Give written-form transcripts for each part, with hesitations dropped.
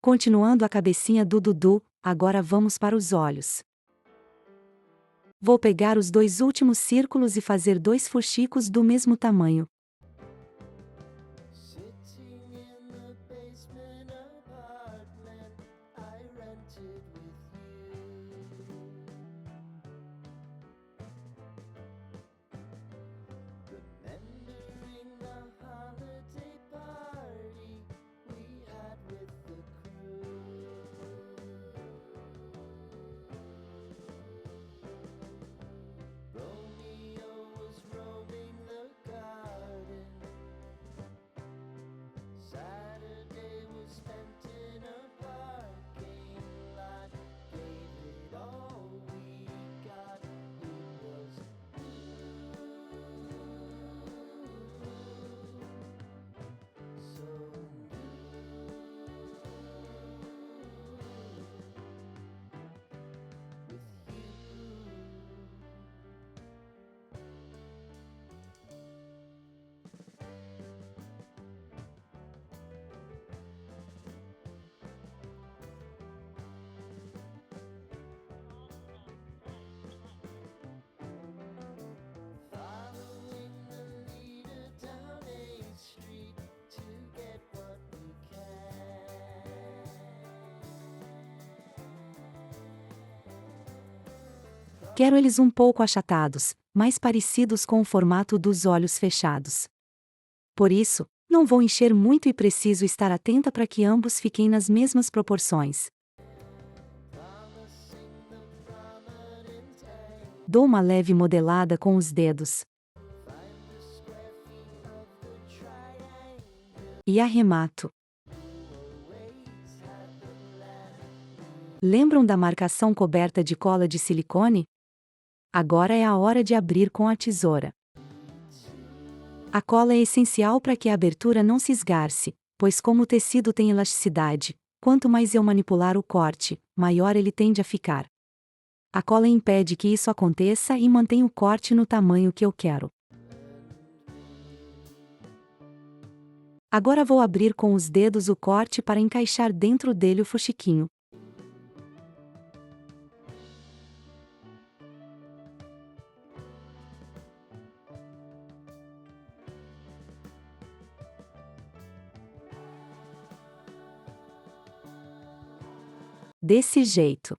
Continuando a cabecinha do Dudu, agora vamos para os olhos. Vou pegar os dois últimos círculos e fazer dois fuxicos do mesmo tamanho. Quero eles um pouco achatados, mais parecidos com o formato dos olhos fechados. Por isso, não vou encher muito e preciso estar atenta para que ambos fiquem nas mesmas proporções. Dou uma leve modelada com os dedos. E arremato. Lembram da marcação coberta de cola de silicone? Agora é a hora de abrir com a tesoura. A cola é essencial para que a abertura não se esgarce, pois como o tecido tem elasticidade, quanto mais eu manipular o corte, maior ele tende a ficar. A cola impede que isso aconteça e mantém o corte no tamanho que eu quero. Agora vou abrir com os dedos o corte para encaixar dentro dele o fuxiquinho. Desse jeito.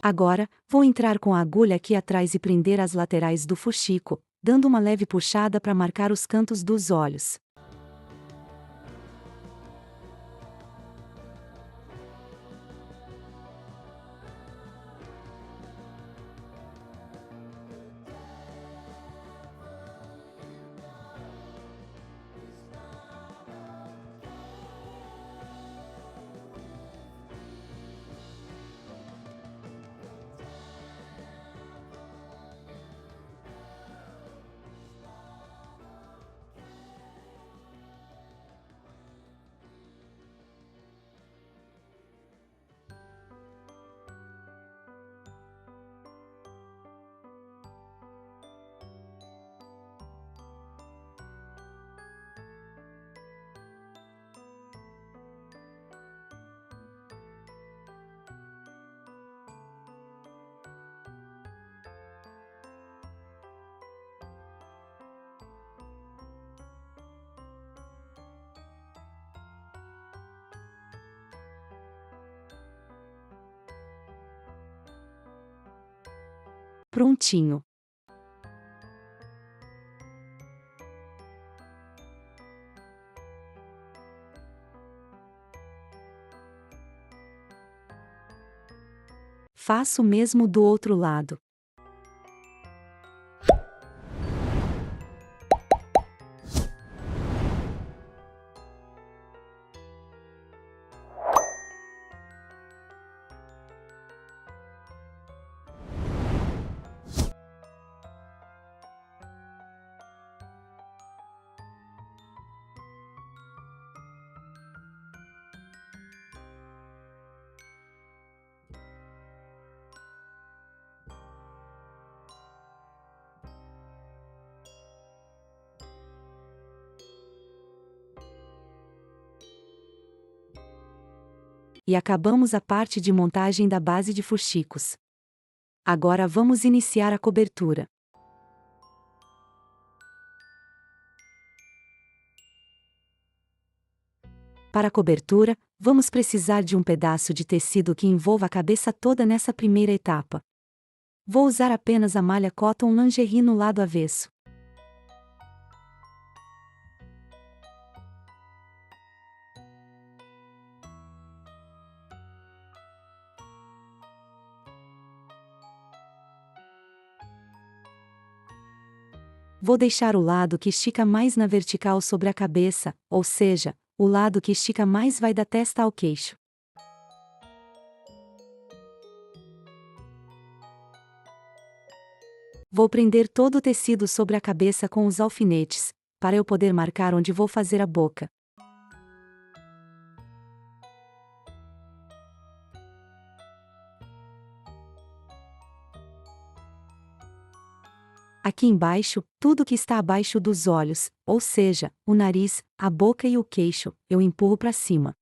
Agora, vou entrar com a agulha aqui atrás e prender as laterais do fuxico, dando uma leve puxada para marcar os cantos dos olhos. Prontinho. Faço o mesmo do outro lado. e acabamos a parte de montagem da base de fuxicos. Agora vamos iniciar a cobertura. Para a cobertura, vamos precisar de um pedaço de tecido que envolva a cabeça toda nessa primeira etapa. Vou usar apenas a malha cotton lingerie no lado avesso. Vou deixar o lado que estica mais na vertical sobre a cabeça, ou seja, o lado que estica mais vai da testa ao queixo. Vou prender todo o tecido sobre a cabeça com os alfinetes, para eu poder marcar onde vou fazer a boca. Aqui embaixo, tudo que está abaixo dos olhos, ou seja, o nariz, a boca e o queixo, eu empurro para cima.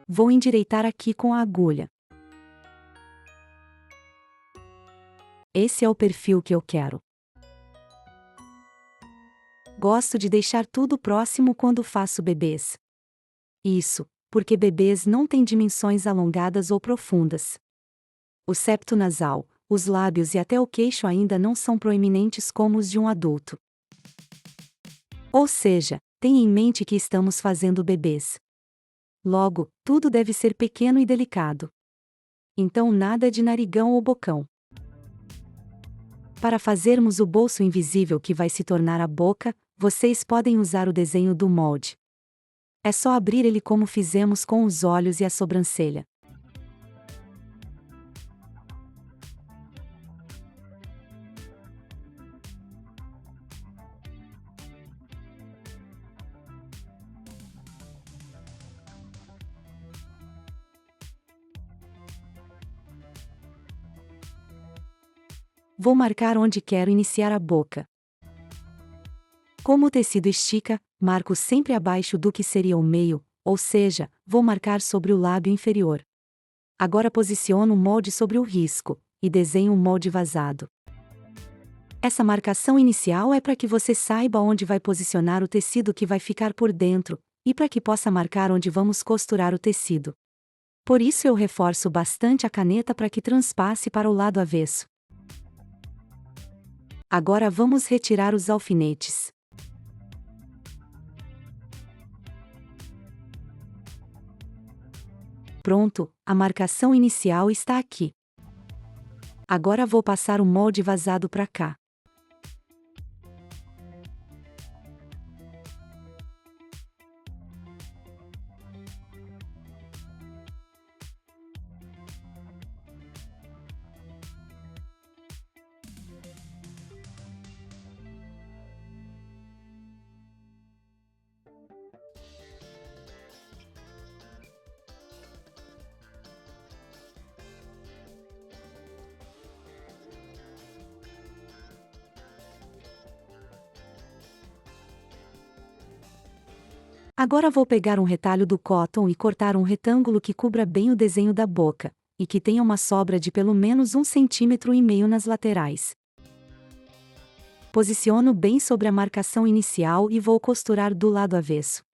Vou endireitar aqui com a agulha. Esse é o perfil que eu quero. Gosto de deixar tudo próximo quando faço bebês. Isso, porque bebês não têm dimensões alongadas ou profundas. O septo nasal, os lábios e até o queixo ainda não são proeminentes como os de um adulto. Ou seja, tenha em mente que estamos fazendo bebês. Logo, tudo deve ser pequeno e delicado. Então nada de narigão ou bocão. Para fazermos o bolso invisível que vai se tornar a boca, vocês podem usar o desenho do molde. É só abrir ele como fizemos com os olhos e a sobrancelha. Vou marcar onde quero iniciar a boca. Como o tecido estica, marco sempre abaixo do que seria o meio, ou seja, vou marcar sobre o lábio inferior. Agora posiciono o molde sobre o risco, e desenho um molde vazado. Essa marcação inicial é para que você saiba onde vai posicionar o tecido que vai ficar por dentro, e para que possa marcar onde vamos costurar o tecido. Por isso eu reforço bastante a caneta para que transpasse para o lado avesso. Agora vamos retirar os alfinetes. Pronto, a marcação inicial está aqui. Agora vou passar o molde vazado para cá. Agora vou pegar um retalho do cotton e cortar um retângulo que cubra bem o desenho da boca, e que tenha uma sobra de pelo menos 1,5 cm nas laterais. Posiciono bem sobre a marcação inicial e vou costurar do lado avesso.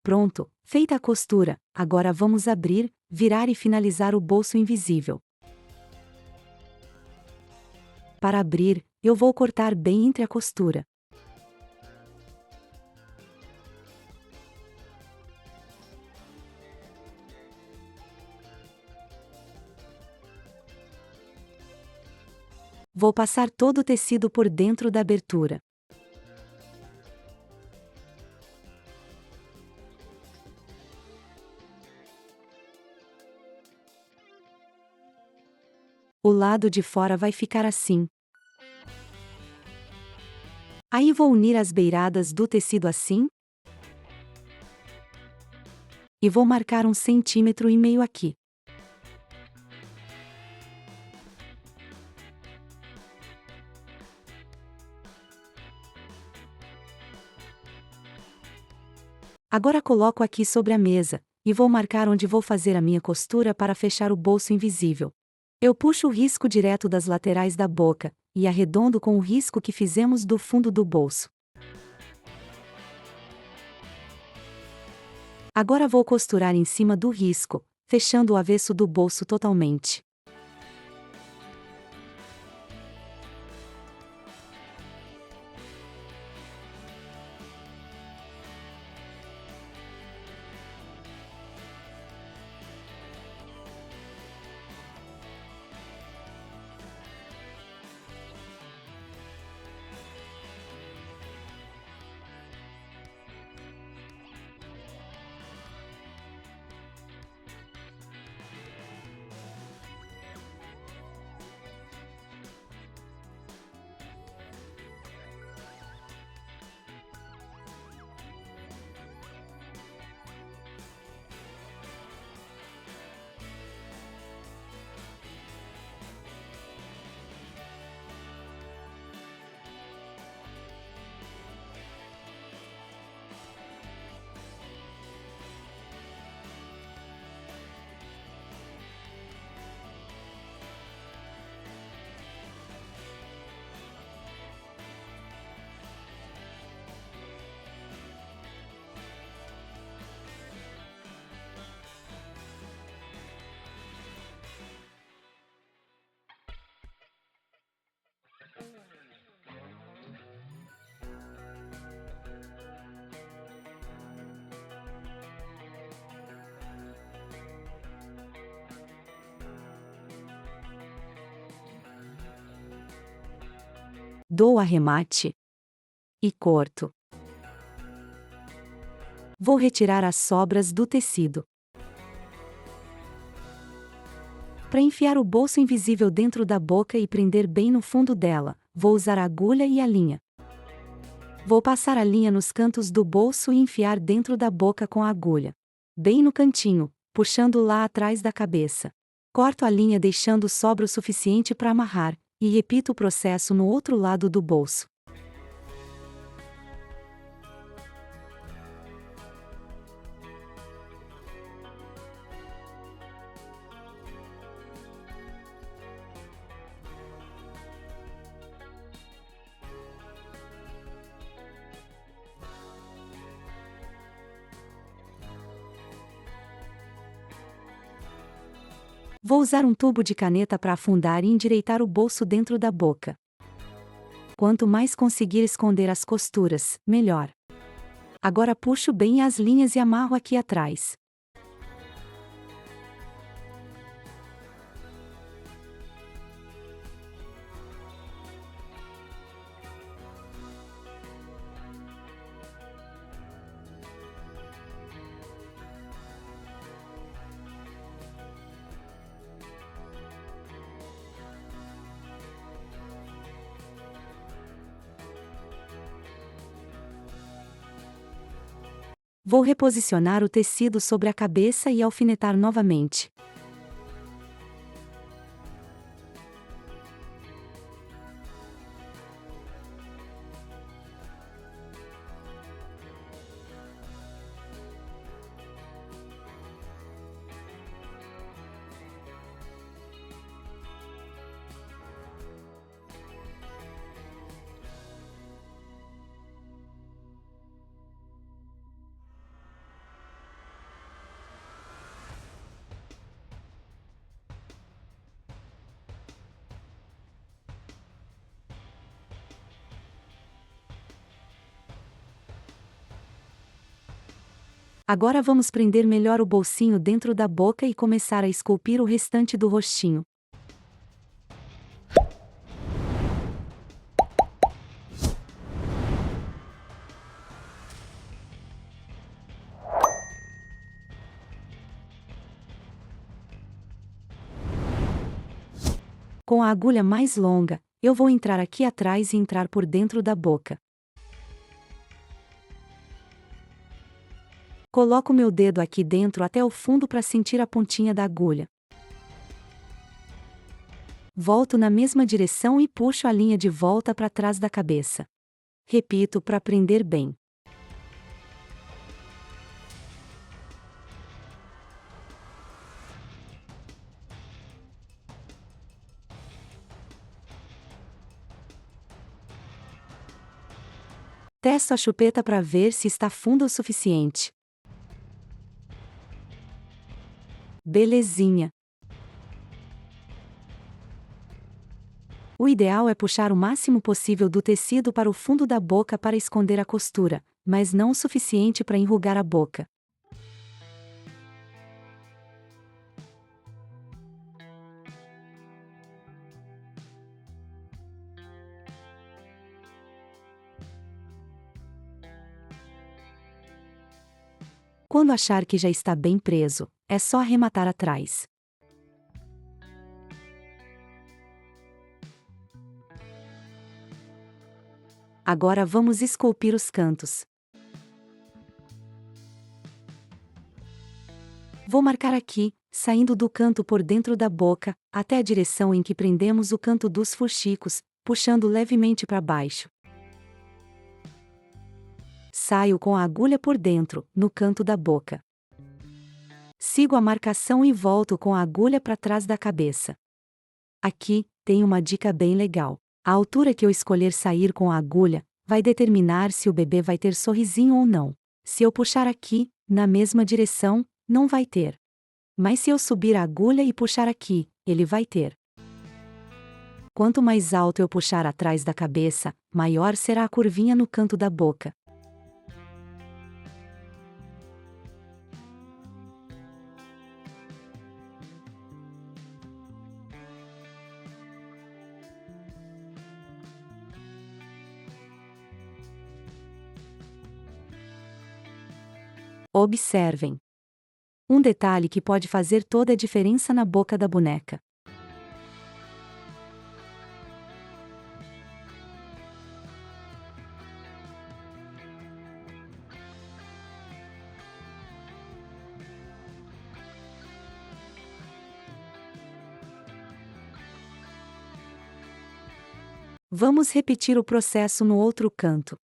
Pronto, feita a costura, agora vamos abrir, virar e finalizar o bolso invisível. Para abrir, eu vou cortar bem entre a costura. Vou passar todo o tecido por dentro da abertura. O lado de fora vai ficar assim. Aí vou unir as beiradas do tecido assim. E vou marcar 1,5 cm aqui. Agora coloco aqui sobre a mesa, e vou marcar onde vou fazer a minha costura para fechar o bolso invisível. Eu puxo o risco direto das laterais da boca, e arredondo com o risco que fizemos do fundo do bolso. Agora vou costurar em cima do risco, fechando o avesso do bolso totalmente. Dou arremate e corto. Vou retirar as sobras do tecido. Para enfiar o bolso invisível dentro da boca e prender bem no fundo dela, vou usar a agulha e a linha. Vou passar a linha nos cantos do bolso e enfiar dentro da boca com a agulha. Bem no cantinho, puxando lá atrás da cabeça. Corto a linha deixando sobra o suficiente para amarrar, e repito o processo no outro lado do bolso. Vou usar um tubo de caneta para afundar e endireitar o bolso dentro da boca. Quanto mais conseguir esconder as costuras, melhor. Agora puxo bem as linhas e amarro aqui atrás. Vou reposicionar o tecido sobre a cabeça e alfinetar novamente. Agora vamos prender melhor o bolsinho dentro da boca e começar a esculpir o restante do rostinho. Com a agulha mais longa, eu vou entrar aqui atrás e entrar por dentro da boca. Coloco meu dedo aqui dentro até o fundo para sentir a pontinha da agulha. Volto na mesma direção e puxo a linha de volta para trás da cabeça. Repito para prender bem. Testo a chupeta para ver se está funda o suficiente. Belezinha! O ideal é puxar o máximo possível do tecido para o fundo da boca para esconder a costura, mas não o suficiente para enrugar a boca. Quando achar que já está bem preso, é só arrematar atrás. Agora vamos esculpir os cantos. Vou marcar aqui, saindo do canto por dentro da boca, até a direção em que prendemos o canto dos fuxicos, puxando levemente para baixo. Saio com a agulha por dentro, no canto da boca. Sigo a marcação e volto com a agulha para trás da cabeça. Aqui, tem uma dica bem legal. A altura que eu escolher sair com a agulha, vai determinar se o bebê vai ter sorrisinho ou não. Se eu puxar aqui, na mesma direção, não vai ter. Mas se eu subir a agulha e puxar aqui, ele vai ter. Quanto mais alto eu puxar atrás da cabeça, maior será a curvinha no canto da boca. Observem. Um detalhe que pode fazer toda a diferença na boca da boneca. Vamos repetir o processo no outro canto.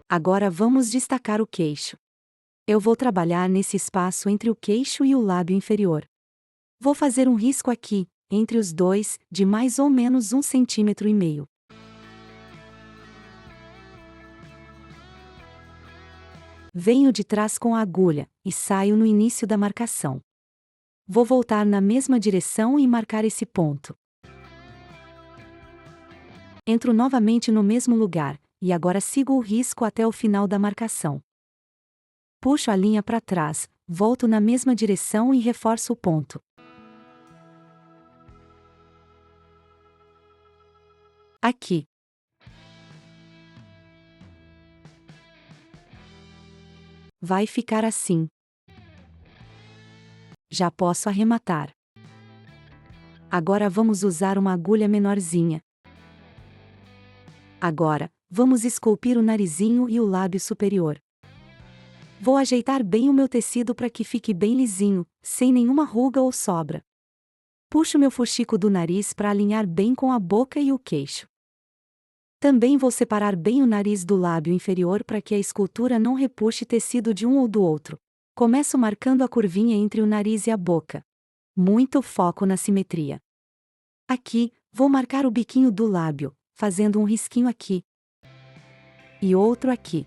Agora vamos destacar o queixo. Eu vou trabalhar nesse espaço entre o queixo e o lábio inferior. Vou fazer um risco aqui, entre os dois, de mais ou menos 1,5 cm. Venho de trás com a agulha, e saio no início da marcação. Vou voltar na mesma direção e marcar esse ponto. Entro novamente no mesmo lugar, e agora sigo o risco até o final da marcação. Puxo a linha para trás, volto na mesma direção e reforço o ponto. Aqui. Vai ficar assim. Já posso arrematar. Agora vamos usar uma agulha menorzinha. Agora, vamos esculpir o narizinho e o lábio superior. Vou ajeitar bem o meu tecido para que fique bem lisinho, sem nenhuma ruga ou sobra. Puxo meu fuxico do nariz para alinhar bem com a boca e o queixo. Também vou separar bem o nariz do lábio inferior para que a escultura não repuxe tecido de um ou do outro. Começo marcando a curvinha entre o nariz e a boca. Muito foco na simetria. Aqui, vou marcar o biquinho do lábio, fazendo um risquinho aqui. E outro aqui.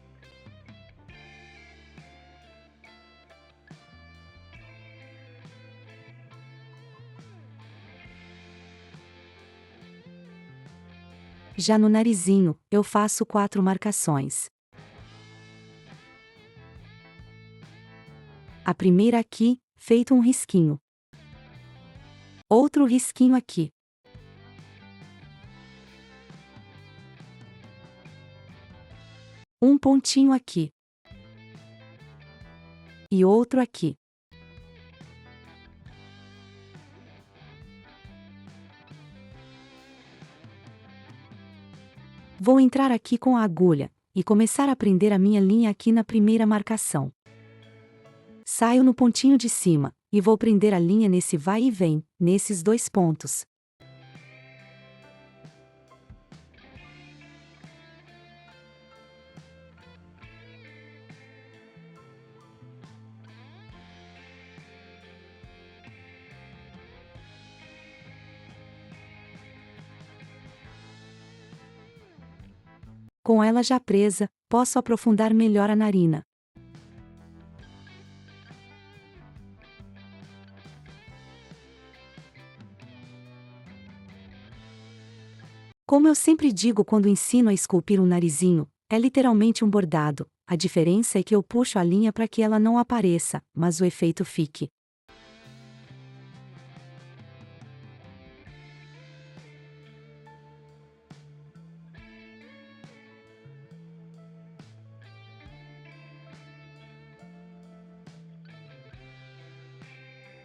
Já no narizinho, eu faço 4 marcações. A primeira aqui, feito um risquinho. Outro risquinho aqui. Um pontinho aqui. E outro aqui. Vou entrar aqui com a agulha, e começar a prender a minha linha aqui na primeira marcação. Saio no pontinho de cima, e vou prender a linha nesse vai e vem, nesses 2 pontos. Com ela já presa, posso aprofundar melhor a narina. Como eu sempre digo quando ensino a esculpir um narizinho, é literalmente um bordado, a diferença é que eu puxo a linha para que ela não apareça, mas o efeito fique.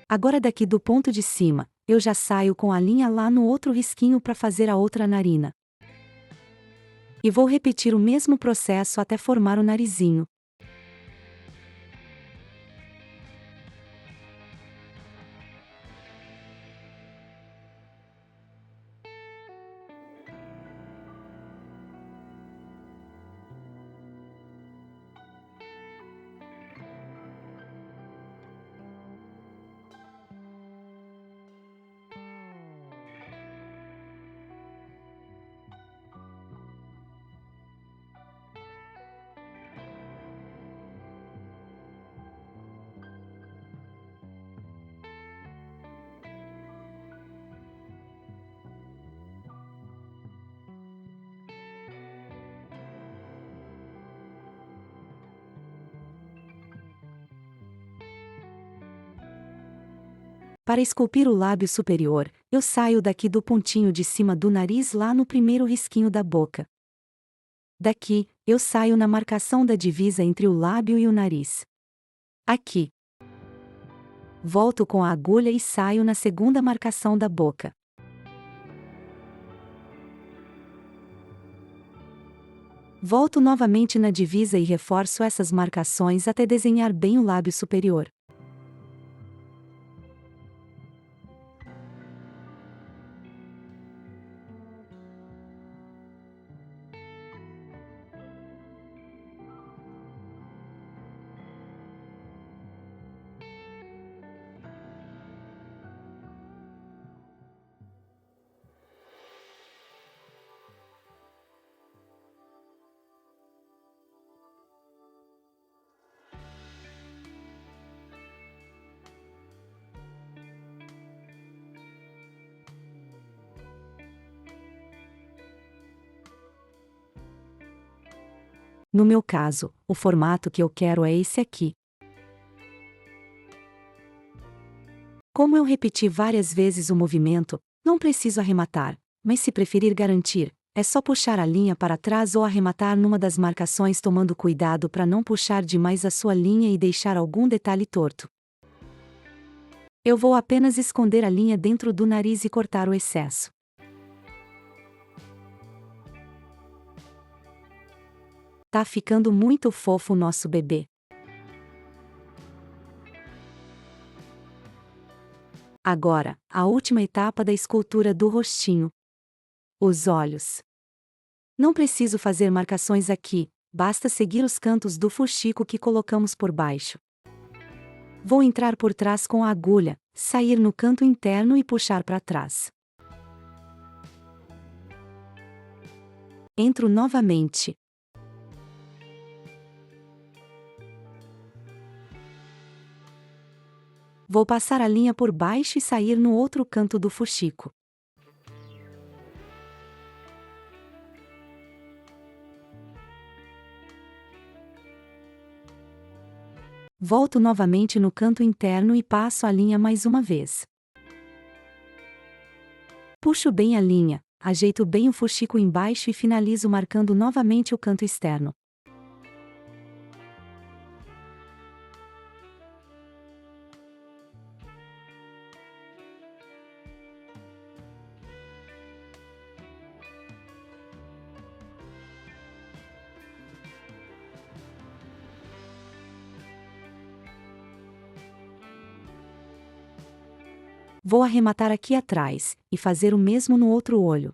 Agora daqui do ponto de cima, eu já saio com a linha lá no outro risquinho para fazer a outra narina. E vou repetir o mesmo processo até formar o narizinho. Para esculpir o lábio superior, eu saio daqui do pontinho de cima do nariz lá no primeiro risquinho da boca. Daqui, eu saio na marcação da divisa entre o lábio e o nariz. Aqui. Volto com a agulha e saio na segunda marcação da boca. Volto novamente na divisa e reforço essas marcações até desenhar bem o lábio superior. No meu caso, o formato que eu quero é esse aqui. Como eu repeti várias vezes o movimento, não preciso arrematar, mas se preferir garantir, é só puxar a linha para trás ou arrematar numa das marcações tomando cuidado para não puxar demais a sua linha e deixar algum detalhe torto. Eu vou apenas esconder a linha dentro do nariz e cortar o excesso. Tá ficando muito fofo o nosso bebê. Agora, a última etapa da escultura do rostinho. Os olhos. Não preciso fazer marcações aqui, basta seguir os cantos do fuxico que colocamos por baixo. Vou entrar por trás com a agulha, sair no canto interno e puxar para trás. Entro novamente. Vou passar a linha por baixo e sair no outro canto do fuxico. Volto novamente no canto interno e passo a linha mais uma vez. Puxo bem a linha, ajeito bem o fuxico embaixo e finalizo marcando novamente o canto externo. Vou arrematar aqui atrás, e fazer o mesmo no outro olho.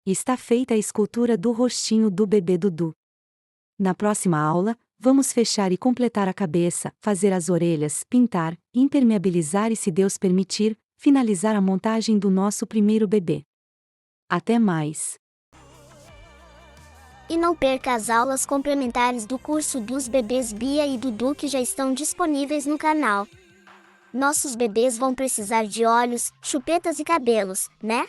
Está feita a escultura do rostinho do bebê Dudu. Na próxima aula, vamos fechar e completar a cabeça, fazer as orelhas, pintar, impermeabilizar e, se Deus permitir, finalizar a montagem do nosso primeiro bebê. Até mais! E não perca as aulas complementares do curso dos bebês Bia e Dudu que já estão disponíveis no canal. Nossos bebês vão precisar de olhos, chupetas e cabelos, né?